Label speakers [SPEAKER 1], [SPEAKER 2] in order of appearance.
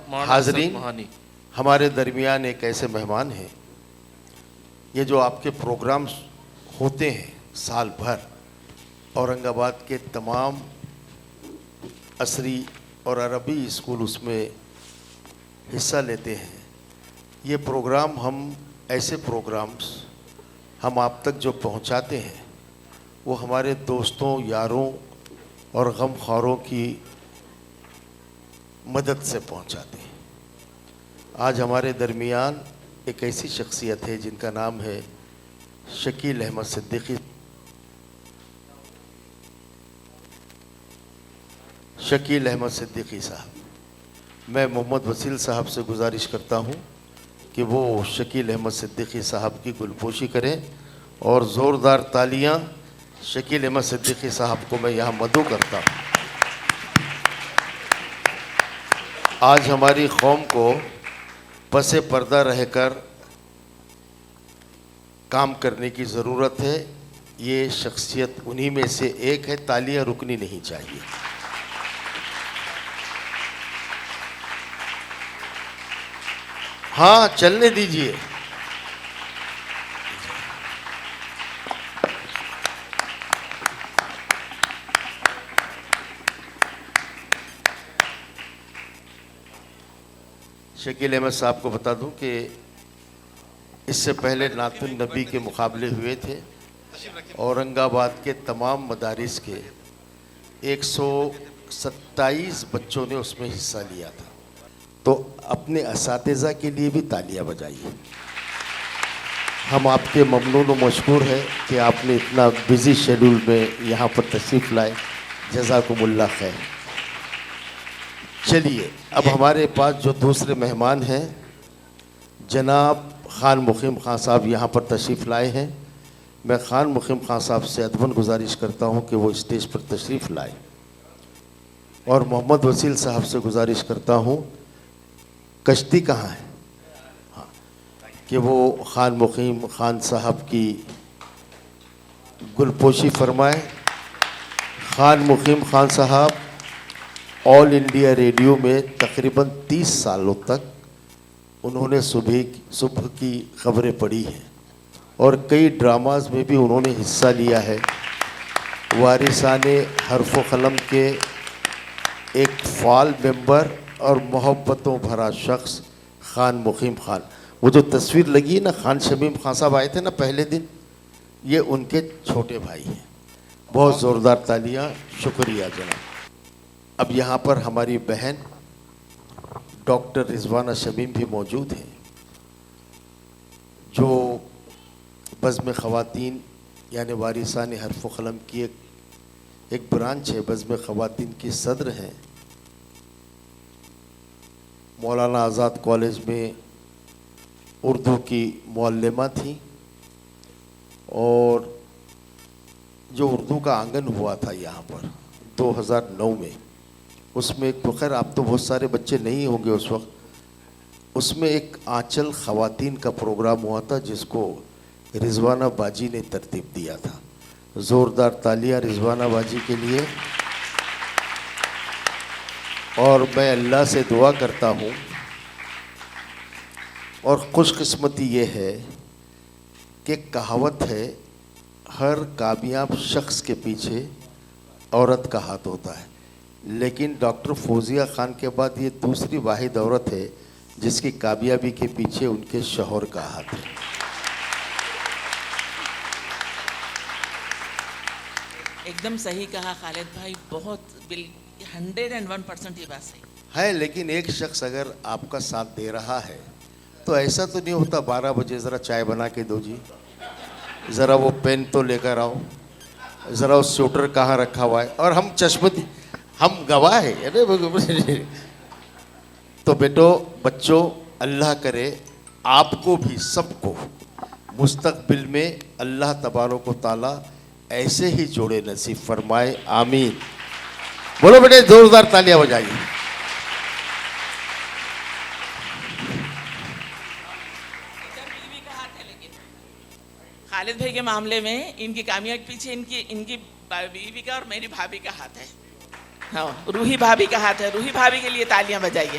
[SPEAKER 1] حاضرین، ہمارے درمیان ایک ایسے مہمان ہیں، یہ جو آپ کے پروگرامز ہوتے ہیں سال بھر، اورنگ آباد کے تمام عصری اور عربی اسکول اس میں حصہ لیتے ہیں۔ یہ پروگرام ایسے پروگرامز ہم آپ تک جو پہنچاتے ہیں وہ ہمارے دوستوں، یاروں اور غم خواروں کی مدد سے پہنچاتے ہیں۔ آج ہمارے درمیان ایک ایسی شخصیت ہے جن کا نام ہے شکیل احمد صدیقی۔ شکیل احمد صدیقی صاحب، میں محمد وسیل صاحب سے گزارش کرتا ہوں کہ وہ شکیل احمد صدیقی صاحب کی گلپوشی کریں، اور زوردار تالیاں شکیل احمد صدیقی صاحب کو میں یہاں مدعو کرتا ہوں۔ آج ہماری قوم کو پس پردہ رہ کر کام کرنے کی ضرورت ہے، یہ شخصیت انہی میں سے ایک ہے، تالیاں رکنی نہیں چاہیے۔ ہاں چلنے دیجئے۔ شکیل احمد صاحب کو بتا دوں کہ اس سے پہلے نعت النبی کے مقابلے ہوئے تھے، اورنگ آباد کے تمام مدارس کے 127 بچوں نے اس میں حصہ لیا تھا۔ تو اپنے اساتذہ کے لیے بھی تالیاں بجائیے۔ ہم آپ کے ممنون و مشکور ہیں کہ آپ نے اتنا بزی شیڈول میں یہاں پر تشریف لائے، جزاکم اللہ خیر۔ چلیے اب ہمارے پاس جو دوسرے مہمان ہیں، جناب خان مقیم خان صاحب یہاں پر تشریف لائے ہیں۔ میں خان مقیم خان صاحب سے ادباً گزارش کرتا ہوں کہ وہ اسٹیج پر تشریف لائیں، اور محمد وسیل صاحب سے گزارش کرتا ہوں، کشتی کہاں ہے، کہ وہ خان مقیم خان صاحب کی گلپوشی فرمائیں۔ خان مقیم خان صاحب آل انڈیا ریڈیو میں تقریباً 30 سالوں تک انہوں نے صبح کی خبریں پڑھی ہیں، اور کئی ڈراماز میں بھی انہوں نے حصہ لیا ہے۔ وارثان حرف و قلم کے ایک فعال ممبر اور محبتوں بھرا شخص خان مقیم خان۔ وہ جو تصویر لگی ہے نا، خان شمیم خان صاحب آئے تھے نا پہلے دن، یہ ان کے چھوٹے بھائی ہیں۔ بہت زوردار تالیاں، شکریہ جناب۔ اب یہاں پر ہماری بہن ڈاکٹر رضوانہ شمیم بھی موجود ہیں، جو بزم خواتین یعنی وارثان حرف و قلم کی ایک برانچ ہے، بزم خواتین کی صدر ہیں۔ مولانا آزاد کالج میں اردو کی معلمہ تھیں، اور جو اردو کا آنگن ہوا تھا یہاں پر 2009 میں، اس میں ایک بخیر، آپ تو بہت سارے بچے نہیں ہوں گے اس وقت، اس میں ایک آنچل خواتین کا پروگرام ہوا تھا جس کو رضوانہ باجی نے ترتیب دیا تھا۔ زوردار تالیاں رضوانہ باجی کے لیے۔ اور میں اللہ سے دعا کرتا ہوں، اور خوش قسمتی یہ ہے کہ کہاوت ہے ہر کامیاب شخص کے پیچھے عورت کا ہاتھ ہوتا ہے، لیکن ڈاکٹر فوزیہ خان کے بعد یہ دوسری واحد عورت ہے جس کی کامیابی کے پیچھے ان کے شوہر کا ہاتھ ہے۔
[SPEAKER 2] ایک دم صحیح کہا خالد بھائی، بہت 101% یہ بات صحیح
[SPEAKER 1] ہے، لیکن ایک شخص اگر آپ کا ساتھ دے رہا ہے تو ایسا تو نہیں ہوتا 12 بجے ذرا چائے بنا کے دو جی، ذرا وہ پین تو لے کر آؤ، ذرا وہ سوٹر کہاں رکھا ہوا ہے، اور ہم چشمدی، ہم گواہ ہیں۔ تو بیٹو بچوں، اللہ کرے آپ کو بھی سب کو مستقبل میں اللہ تبارک و تعالیٰ ایسے ہی جوڑے نصیب فرمائے، آمین۔ بولو بیٹے، زوردار تالیاں بجائیے۔
[SPEAKER 2] خالد بھائی کے معاملے میں ان کی کامیابی پیچھے ان کی بیوی کا اور میری بھابھی کا ہاتھ ہے، ہاں روحی بھابھی کا ہاتھ ہے۔ روحی بھابھی کے لیے تالیاں بجائیے۔